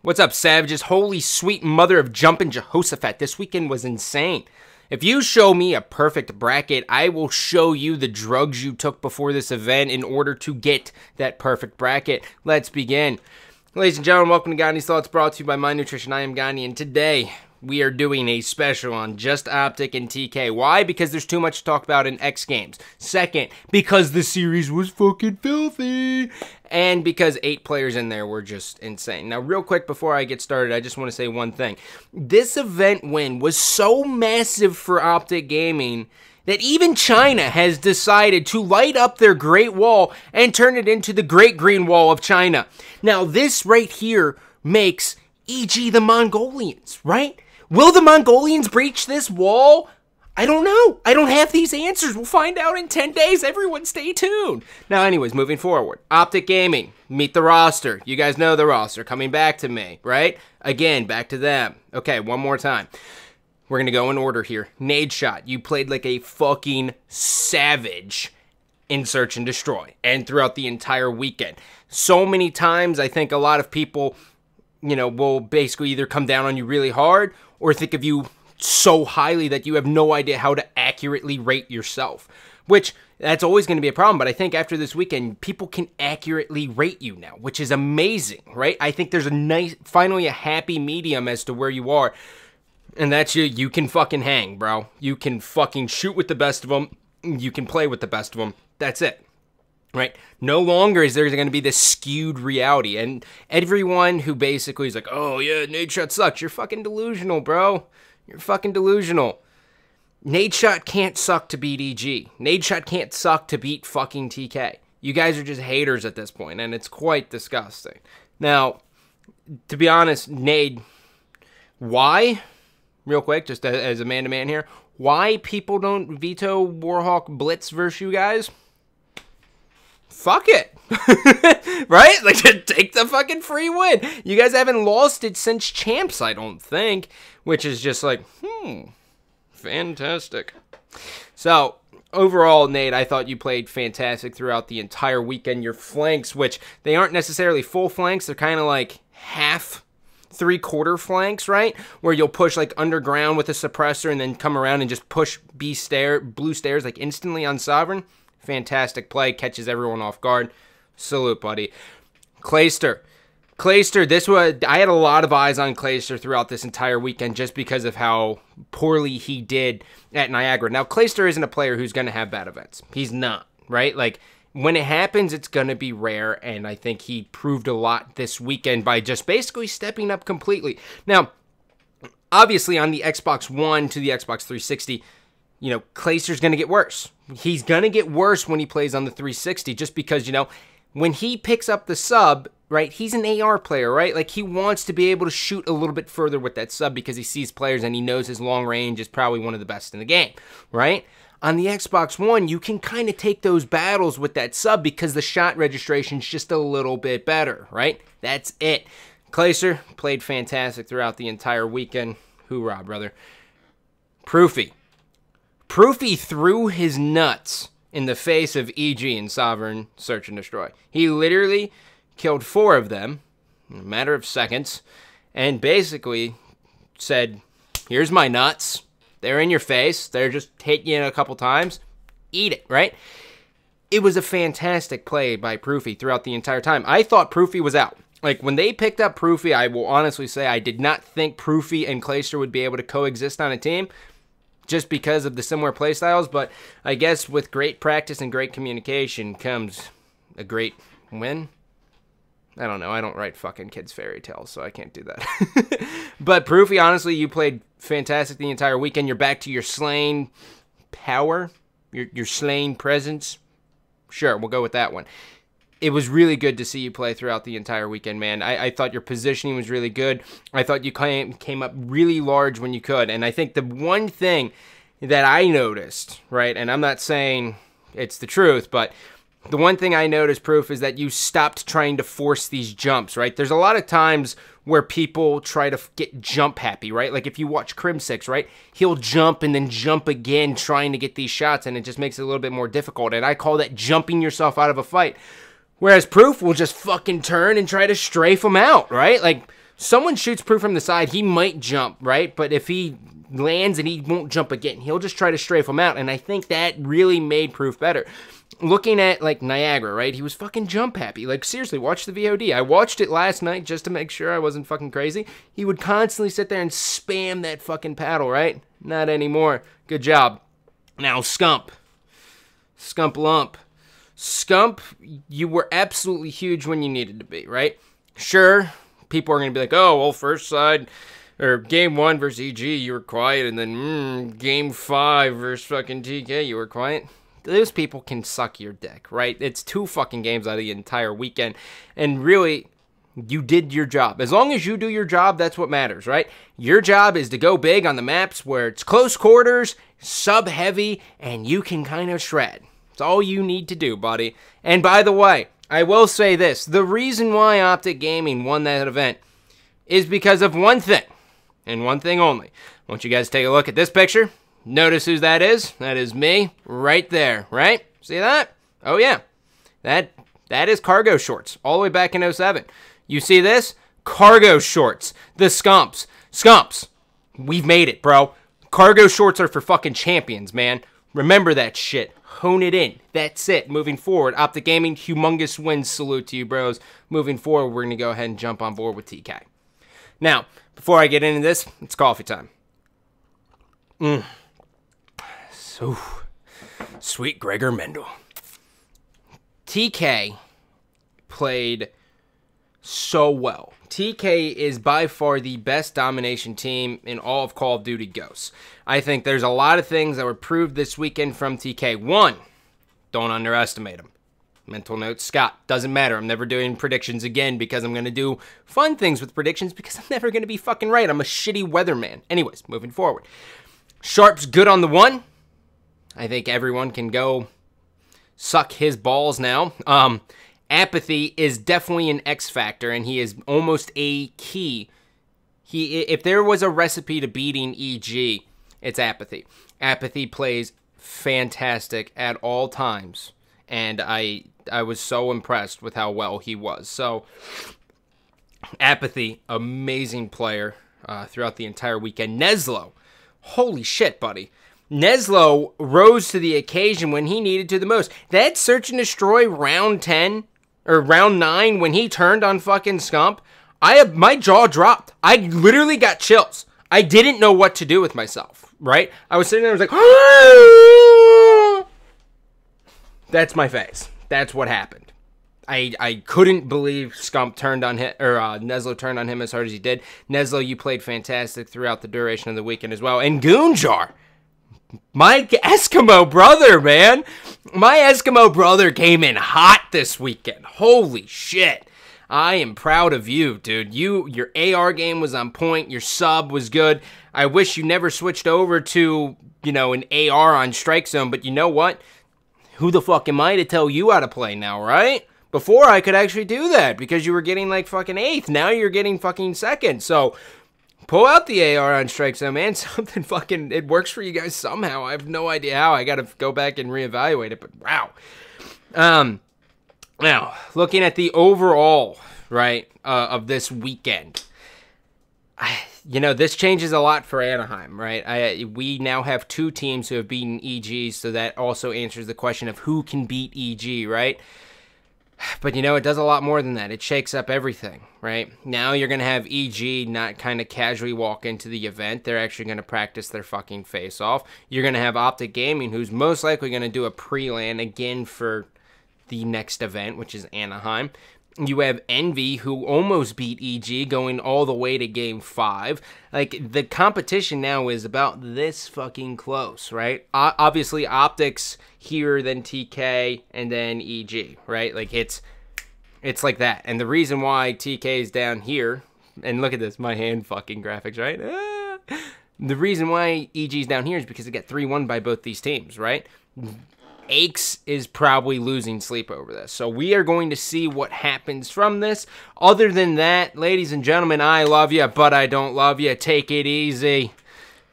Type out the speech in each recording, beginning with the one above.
What's up, savages? Holy sweet mother of jumpin' Jehoshaphat. This weekend was insane. If you show me a perfect bracket, I will show you the drugs you took before this event in order to get that perfect bracket. Let's begin. Ladies and gentlemen, welcome to Gandh'is Thoughts, brought to you by My Nutrition. I am Gandhi, and today we are doing a special on just Optic and TK. Why? Because there's too much to talk about in XGames. Second, because the series was fucking filthy. And because 8 players in there were just insane. Now, real quick before I get started, I just want to say one thing. This event win was so massive for Optic Gaming that even China has decided to light up their Great Wall and turn it into the Great Green Wall of China. Now, this right here makes e.g. the Mongolians, right? Will the Mongolians breach this wall? I don't know. I don't have these answers. We'll find out in 10 days. Everyone stay tuned. Now, anyways, moving forward. Optic Gaming, meet the roster. You guys know the roster. Coming back to me, right? Again, back to them. Okay, one more time. We're going to go in order here. Nade Shot, you played like a fucking savage in Search and Destroy and throughout the entire weekend. So many times, I think a lot of people, will basically either come down on you really hard or think of you so highly that you have no idea how to accurately rate yourself, which that's always going to be a problem. But I think after this weekend, people can accurately rate you now, which is amazing, right? I think there's finally a happy medium as to where you are. And that's you can fucking hang, bro. You can fucking shoot with the best of them. You can play with the best of them. That's it. Right? No longer is there going to be this skewed reality. And everyone who basically is like, oh yeah, Nade Shot sucks. You're fucking delusional, bro. You're fucking delusional. Nade Shot can't suck to beat EG. Nade Shot can't suck to beat fucking TK. You guys are just haters at this point, and it's quite disgusting. Now, to be honest, Nade, why? Real quick, just as a man-to-man here, why people don't veto Warhawk Blitz versus you guys? Fuck it. Right? Like, just take the fucking free win. You guys haven't lost it since Champs, I don't think. Which is just like, fantastic. So, overall, Nade, I thought you played fantastic throughout the entire weekend. Your flanks, which they aren't necessarily full flanks, they're kind of like half, 3/4 flanks, right? Where you'll push like underground with a suppressor and then come around and just push blue stairs like instantly on Sovereign. Fantastic play, catches everyone off guard. Salute, buddy. Clayster, I had a lot of eyes on Clayster throughout this entire weekend just because of how poorly he did at Niagara. Now, Clayster isn't a player who's going to have bad events. He's not, right? Like, when it happens, it's going to be rare, and I think he proved a lot this weekend by just basically stepping up completely. Now, obviously, on the Xbox One to the Xbox 360, Clayster's going to get worse. He's going to get worse when he plays on the 360 just because, when he picks up the sub, right, he's an AR player, right? Like, he wants to be able to shoot a little bit further with that sub because he sees players and he knows his long range is probably one of the best in the game, right? On the Xbox One, you can kind of take those battles with that sub because the shot registration's just a little bit better, right? That's it. Clayster played fantastic throughout the entire weekend. Hoorah, brother. Proofy threw his nuts in the face of EG in Sovereign Search and Destroy. He literally killed 4 of them in a matter of seconds and basically said, here's my nuts. They're in your face. They're just hitting you a couple times. Eat it, right? It was a fantastic play by Proofy throughout the entire time. I thought Proofy was out. Like, when they picked up Proofy, I will honestly say I did not think Proofy and Clayster would be able to coexist on a team just because of the similar playstyles, but I guess with great practice and great communication comes a great win. I don't know. I don't write fucking kids' fairy tales, so I can't do that. But Proofy, honestly, you played fantastic the entire weekend. You're back to your slaying power, your slaying presence. Sure, we'll go with that one. It was really good to see you play throughout the entire weekend, man. I thought your positioning was really good. I thought you came up really large when you could. And I think the one thing that I noticed, right, and I'm not saying it's the truth, but the one thing I noticed, Proof, is that you stopped trying to force these jumps, right? There's a lot of times where people try to get jump happy, right? Like if you watch Crim6, right? He'll jump and then jump again trying to get these shots, and it just makes it a little bit more difficult. And I call that jumping yourself out of a fight. Whereas Proof will just fucking turn and try to strafe them out, right? Like, someone shoots Proof from the side, he might jump, right? But if he lands and he won't jump again, he'll just try to strafe him out. And I think that really made Proof better. Looking at, like, Niagara, right? He was fucking jump happy. Like, seriously, watch the VOD. I watched it last night just to make sure I wasn't fucking crazy. He would constantly sit there and spam that fucking paddle, right? Not anymore. Good job. Now, Scump. Scump Lump. Scump, you were absolutely huge when you needed to be, right? Sure, people are going to be like, oh, well, first side, or game 1 versus EG, you were quiet, and then, game 5 versus fucking TK, you were quiet. Those people can suck your dick, right? It's 2 fucking games out of the entire weekend, and really, you did your job. As long as you do your job, that's what matters, right? Your job is to go big on the maps where it's close quarters, sub-heavy, and you can kind of shred. It's all you need to do, buddy. And by the way, I will say this. The reason why Optic Gaming won that event is because of one thing, and one thing only. I want you guys to take a look at this picture. Notice who that is. That is me right there, right? See that? Oh, yeah. That is cargo shorts all the way back in 07. You see this? Cargo shorts. The Scumps. Scumps. We've made it, bro. Cargo shorts are for fucking champions, man. Remember that shit. Hone it in. That's it. Moving forward. Optic Gaming, humongous wins. Salute to you, bros. Moving forward, we're going to go ahead and jump on board with TK. Now, before I get into this, it's coffee time. So, sweet Gregor Mendel. TK played so well. TK is by far the best domination team in all of Call of Duty Ghosts. I think there's a lot of things that were proved this weekend from TK. 1, don't underestimate him. Mental note, Scott, doesn't matter. I'm never doing predictions again because I'm going to do fun things with predictions because I'm never going to be fucking right. I'm a shitty weatherman. Anyways, moving forward. Sharp's good on the 1. I think everyone can go suck his balls now. Apathy is definitely an X factor, and he is almost a key. If there was a recipe to beating EG, it's Apathy. Apathy plays fantastic at all times, and I was so impressed with how well he was. So, Apathy, amazing player throughout the entire weekend. Neslo, holy shit, buddy. Neslo rose to the occasion when he needed to the most. That search and destroy round 10, or round 9, when he turned on fucking Scump, my jaw dropped. I literally got chills. I didn't know what to do with myself, right? I was sitting there, I was like, ah! That's my face. That's what happened. I couldn't believe Scump turned on him, or Neslo turned on him as hard as he did. Neslo, you played fantastic throughout the duration of the weekend as well. And Goonjar, my Eskimo brother, man. My Eskimo brother came in hot this weekend. Holy shit. I am proud of you, dude. Your AR game was on point. Your sub was good. I wish you never switched over to, an AR on Strike Zone, but you know what? Who the fuck am I to tell you how to play now, right? Before I could actually do that because you were getting like fucking 8th. Now you're getting fucking 2nd. So, pull out the AR on Strike Zone, man. Something fucking, it works for you guys somehow. I have no idea how. I got to go back and reevaluate it, but wow. Now, looking at the overall, right, of this weekend, this changes a lot for Anaheim, right? We now have 2 teams who have beaten EG, so that also answers the question of who can beat EG, right? But, it does a lot more than that. It shakes up everything, right? Now you're going to have EG not kind of casually walk into the event. They're actually going to practice their fucking face off. You're going to have Optic Gaming, who's most likely going to do a pre-LAN again for the next event, which is Anaheim. You have Envy, who almost beat EG, going all the way to Game 5. Like, the competition now is about this fucking close, right? Obviously, Optic's here, then TK, and then EG, right? Like, it's like that. And the reason why TK is down here, and look at this, my hand fucking graphics, right? The reason why EG's down here is because it got 3-1 by both these teams, right? Aches is probably losing sleep over this. So we are going to see what happens from this. Other than that, ladies and gentlemen, I love you, but I don't love you. Take it easy.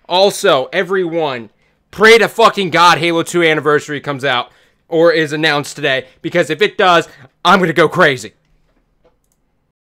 Also, everyone, pray to fucking God Halo 2 Anniversary comes out or is announced today, because if it does, I'm going to go crazy.